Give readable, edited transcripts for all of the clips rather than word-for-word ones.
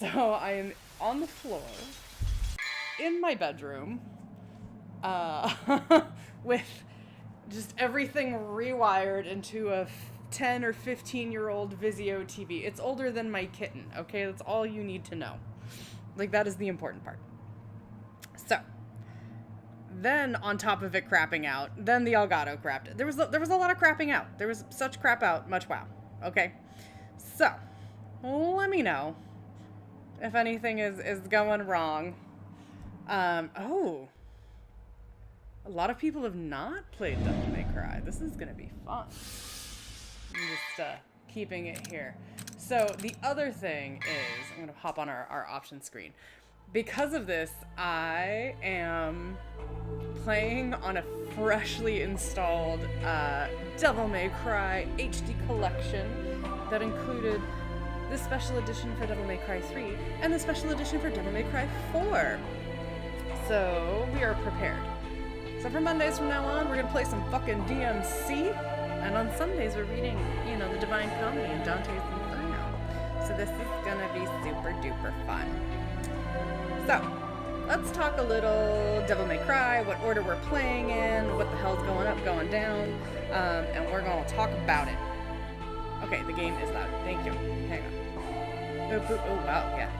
So I am on the floor in my bedroom with just everything rewired into a 10 or 15-year-old Vizio TV. It's older than my kitten, okay? That's all you need to know. Like, that is the important part. So, then on top of it crapping out, then the Elgato crapped. There was a lot of crapping out. There was such crap out, much wow. Okay? So, let me know if anything is going wrong. Oh. A lot of people have not played Devil May Cry. This is gonna be fun. I'm just keeping it here. So the other thing is, I'm gonna hop on our options screen. Because of this, I am playing on a freshly installed Devil May Cry HD collection that included the special edition for Devil May Cry 3 and the special edition for Devil May Cry 4. So we are prepared. So for Mondays from now on, we're gonna play some fucking DMC, and on Sundays we're reading, the Divine Comedy and Dante's Inferno. So this is gonna be super duper fun. So, let's talk a little Devil May Cry, what order we're playing in, what the hell's going up, going down, and we're gonna talk about it. Okay, the game is loud. Thank you. Hang on. Oh wow, yeah.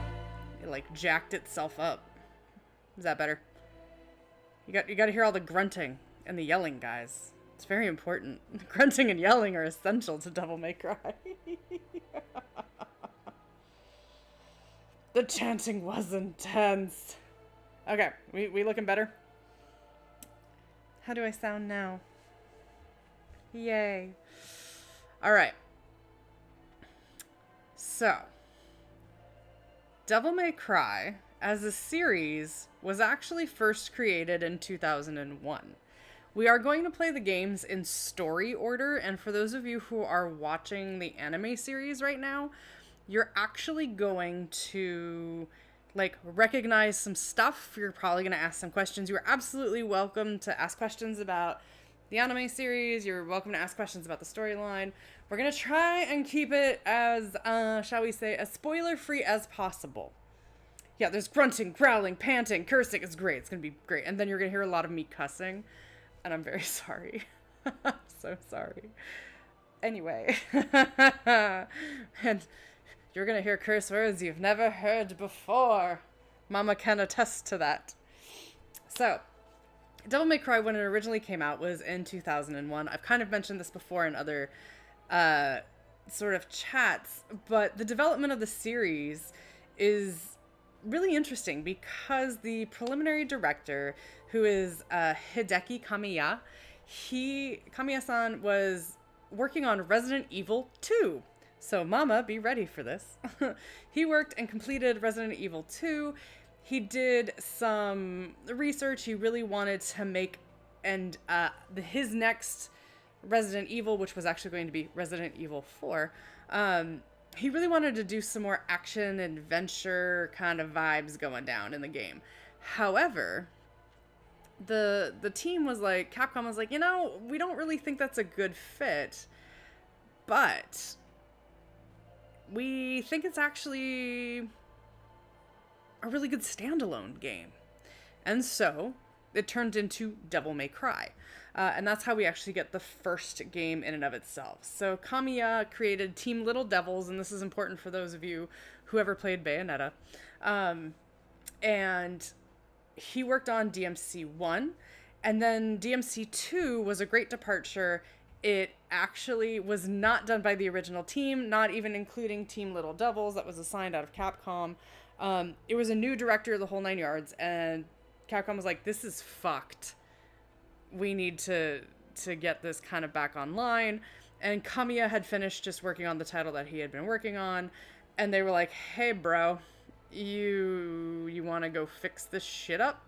It like jacked itself up. Is that better? You got to hear all the grunting and the yelling, guys. It's very important. Grunting and yelling are essential to Devil May Cry. The chanting was intense. Okay, we looking better? How do I sound now? Yay. All right. So, Devil May Cry as a series was actually first created in 2001. We are going to play the games in story order, and for those of you who are watching the anime series right now, you're actually going to recognize some stuff. You're probably going to ask some questions. You are absolutely welcome to ask questions about the anime series. You're welcome to ask questions about the storyline. We're going to try and keep it as, shall we say, as spoiler-free as possible. Yeah, there's grunting, growling, panting, cursing. It's great. It's going to be great. And then you're going to hear a lot of me cussing. And I'm very sorry. I'm so sorry. Anyway. And you're going to hear curse words you've never heard before. Mama can attest to that. So, Devil May Cry, when it originally came out, was in 2001. I've kind of mentioned this before in other sort of chats. But the development of the series is really interesting because the preliminary director, who is Hideki Kamiya, Kamiya-san was working on Resident Evil 2. So mama, be ready for this. He worked and completed Resident Evil 2. He did some research. He really wanted to make his next Resident Evil, which was actually going to be Resident Evil 4, he really wanted to do some more action, adventure kind of vibes going down in the game. However, the team was like, Capcom was like, we don't really think that's a good fit, but we think it's actually a really good standalone game. And so it turned into Devil May Cry. And that's how we actually get the first game in and of itself. So Kamiya created Team Little Devils, and this is important for those of you who ever played Bayonetta. And he worked on DMC1, and then DMC2 was a great departure. It actually was not done by the original team, not even including Team Little Devils that was assigned out of Capcom. It was a new director, the whole nine yards, and Capcom was like, this is fucked. We need to get this kind of back online. And Kamiya had finished just working on the title that he had been working on. And they were like, hey, bro, you want to go fix this shit up?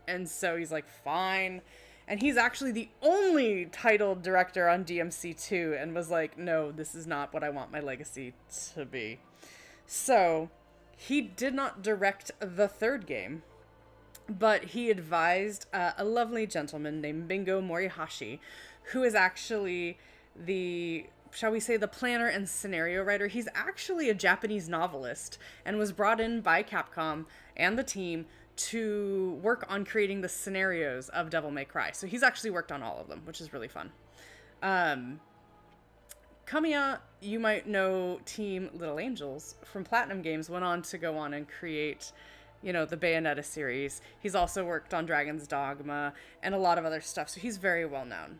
And so he's like, fine. And he's actually the only titled director on DMC2 and was like, no, this is not what I want my legacy to be. So he did not direct the third game, but he advised a lovely gentleman named Bingo Morihashi, who is actually the shall we say, the planner and scenario writer. He's actually a Japanese novelist and was brought in by Capcom and the team to work on creating the scenarios of Devil May Cry. So he's actually worked on all of them, which is really fun. Kamiya, you might know Team Little Angels from Platinum Games, went on to go on and create, you know, the Bayonetta series. He's also worked on Dragon's Dogma and a lot of other stuff, so he's very well known.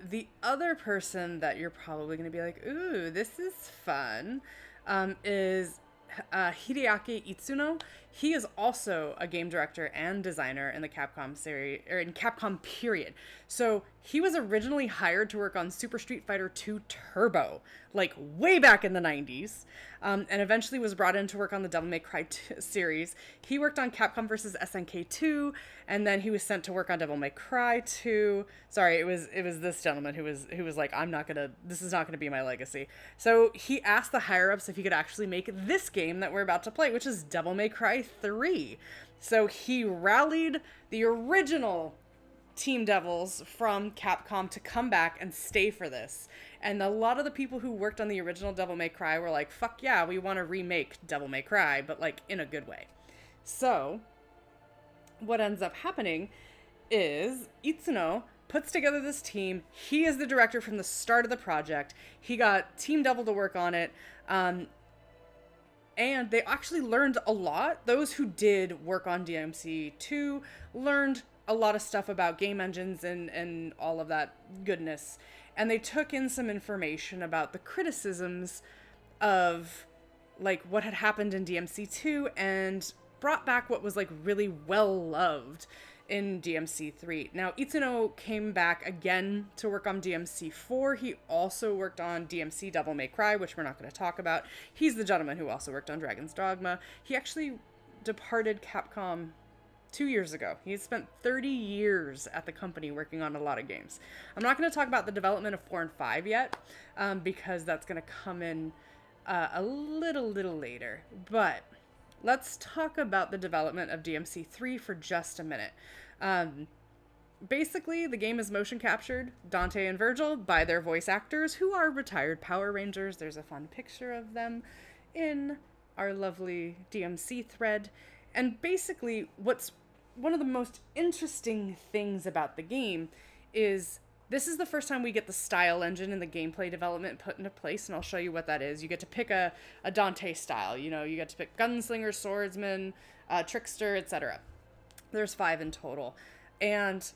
The other person that you're probably going to be like, ooh, this is fun, is Hideaki Itsuno. He is also a game director and designer in the Capcom series, or in Capcom period. So he was originally hired to work on Super Street Fighter 2 Turbo, like way back in the 90s, and eventually was brought in to work on the Devil May Cry series. He worked on Capcom vs. SNK 2, and then he was sent to work on Devil May Cry 2. Sorry, it was this gentleman who was like, this is not gonna be my legacy. So he asked the higher ups if he could actually make this game that we're about to play, which is Devil May Cry 3. So he rallied the original Team Devils from Capcom to come back and stay for this. And a lot of the people who worked on the original Devil May Cry were like, fuck yeah, we want to remake Devil May Cry, but like in a good way. So what ends up happening is Itsuno puts together this team. He is the director from the start of the project. He got Team Devil to work on it. And they actually learned a lot. Those who did work on DMC2 learned a lot of stuff about game engines and all of that goodness. And they took in some information about the criticisms of like what had happened in DMC2 and brought back what was like really well loved in DMC3. Now, Itsuno came back again to work on DMC4. He also worked on DMC Devil May Cry, which we're not going to talk about. He's the gentleman who also worked on Dragon's Dogma. He actually departed Capcom 2 years ago. He spent 30 years at the company working on a lot of games. I'm not going to talk about the development of 4 and 5 yet, because that's going to come in a little later. But let's talk about the development of DMC3 for just a minute. Basically, the game is motion captured, Dante and Virgil, by their voice actors, who are retired Power Rangers. There's a fun picture of them in our lovely DMC thread. And basically, what's one of the most interesting things about the game is this is the first time we get the style engine and the gameplay development put into place, and I'll show you what that is. You get to pick a Dante style. You know, you get to pick gunslinger, swordsman, trickster, etc. There's 5 in total. And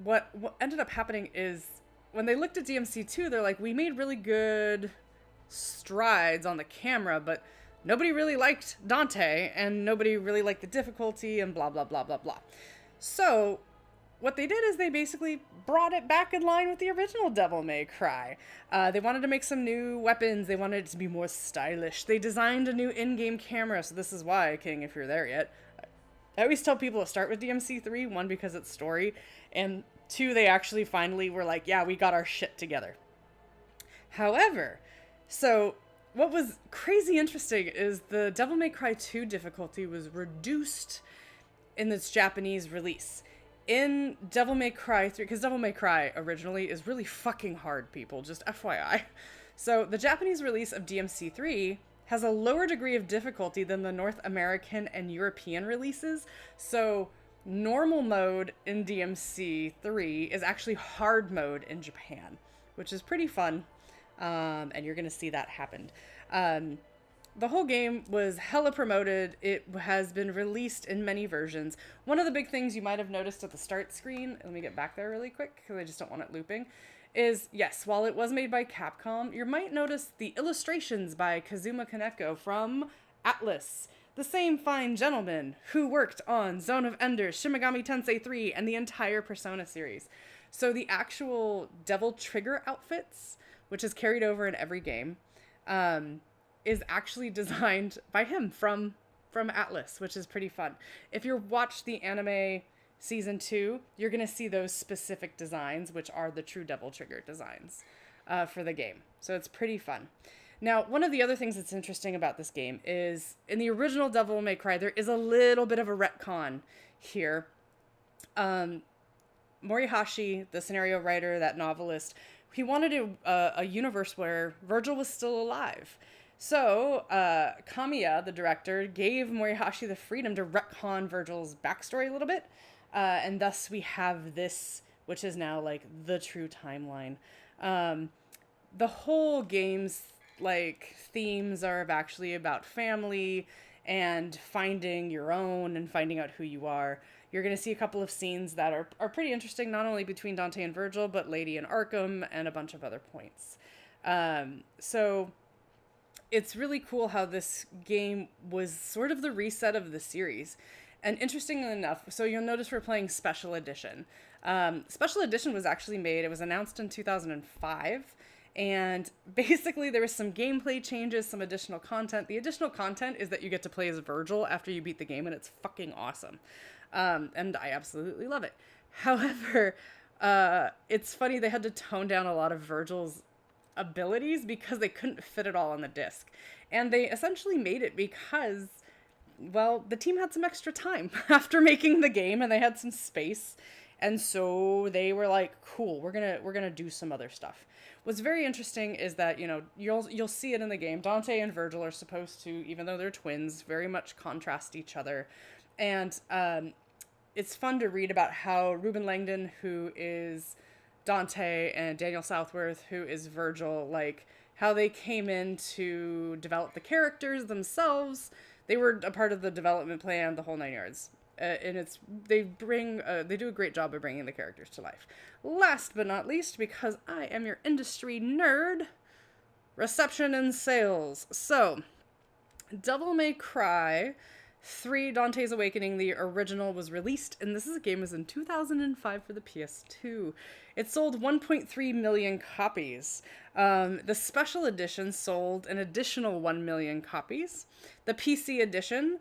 what ended up happening is when they looked at DMC2, they're like, we made really good strides on the camera, but nobody really liked Dante, and nobody really liked the difficulty, and blah, blah, blah, blah, blah. So what they did is they basically brought it back in line with the original Devil May Cry. They wanted to make some new weapons. They wanted it to be more stylish. They designed a new in-game camera. So this is why, King, if you're there yet, I always tell people to start with DMC3, 1, because it's story, and 2, they actually finally were like, yeah, we got our shit together. However, so what was crazy interesting is the Devil May Cry 2 difficulty was reduced in its Japanese release. In Devil May Cry 3, because Devil May Cry originally is really fucking hard, people, just FYI. So the Japanese release of DMC3 has a lower degree of difficulty than the North American and European releases. So normal mode in DMC3 is actually hard mode in Japan, which is pretty fun. And you're going to see that happen. The whole game was hella promoted. It has been released in many versions. One of the big things you might have noticed at the start screen, let me get back there really quick because I just don't want it looping, is, yes, while it was made by Capcom, you might notice the illustrations by Kazuma Kaneko from Atlus, the same fine gentleman who worked on Zone of Enders, Shin Megami Tensei 3, and the entire Persona series. So the actual Devil Trigger outfits, which is carried over in every game, is actually designed by him from Atlus, which is pretty fun. If you watch the anime Season 2, you're going to see those specific designs, which are the true Devil Trigger designs for the game. So it's pretty fun. Now, one of the other things that's interesting about this game is in the original Devil May Cry, there is a little bit of a retcon here. Morihashi, the scenario writer, that novelist, he wanted a universe where Virgil was still alive. So, Kamiya, the director, gave Morihashi the freedom to retcon Virgil's backstory a little bit. And thus we have this, which is now like the true timeline. The whole game's like themes are actually about family and finding your own and finding out who you are. You're going to see a couple of scenes that are pretty interesting, not only between Dante and Virgil, but Lady and Arkham and a bunch of other points. So it's really cool how this game was sort of the reset of the series. And interestingly enough, so you'll notice we're playing Special Edition. Special Edition was actually made, it was announced in 2005. And basically there was some gameplay changes, some additional content. The additional content is that you get to play as Virgil after you beat the game, and it's fucking awesome. And I absolutely love it. However, it's funny, they had to tone down a lot of Virgil's abilities because they couldn't fit it all on the disc. And they essentially made it because, well, the team had some extra time after making the game, and they had some space. And so they were like, cool, we're gonna do some other stuff. What's very interesting is that, you know, you'll see it in the game. Dante and Virgil are supposed to, even though they're twins, very much contrast each other. And it's fun to read about how Ruben Langdon, who is Dante, and Daniel Southworth, who is Virgil, like how they came in to develop the characters themselves. They were a part of the development plan, the whole 9 yards. And they do a great job of bringing the characters to life. Last but not least, because I am your industry nerd, reception and sales. So, Devil May Cry 3 Dante's Awakening, the original, was released, and this game was in 2005 for the PS2. It sold 1.3 million copies. The special edition sold an additional 1 million copies. The PC edition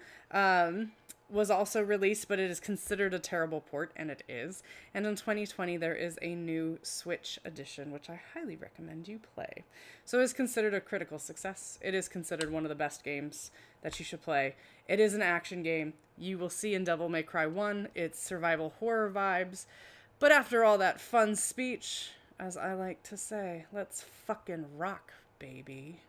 was also released, but it is considered a terrible port, and it is. And in 2020, there is a new Switch edition, which I highly recommend you play. So it is considered a critical success. It is considered one of the best games that you should play. It is an action game. You will see in Devil May Cry 1, it's survival horror vibes. But after all that fun speech, as I like to say, let's fucking rock, baby.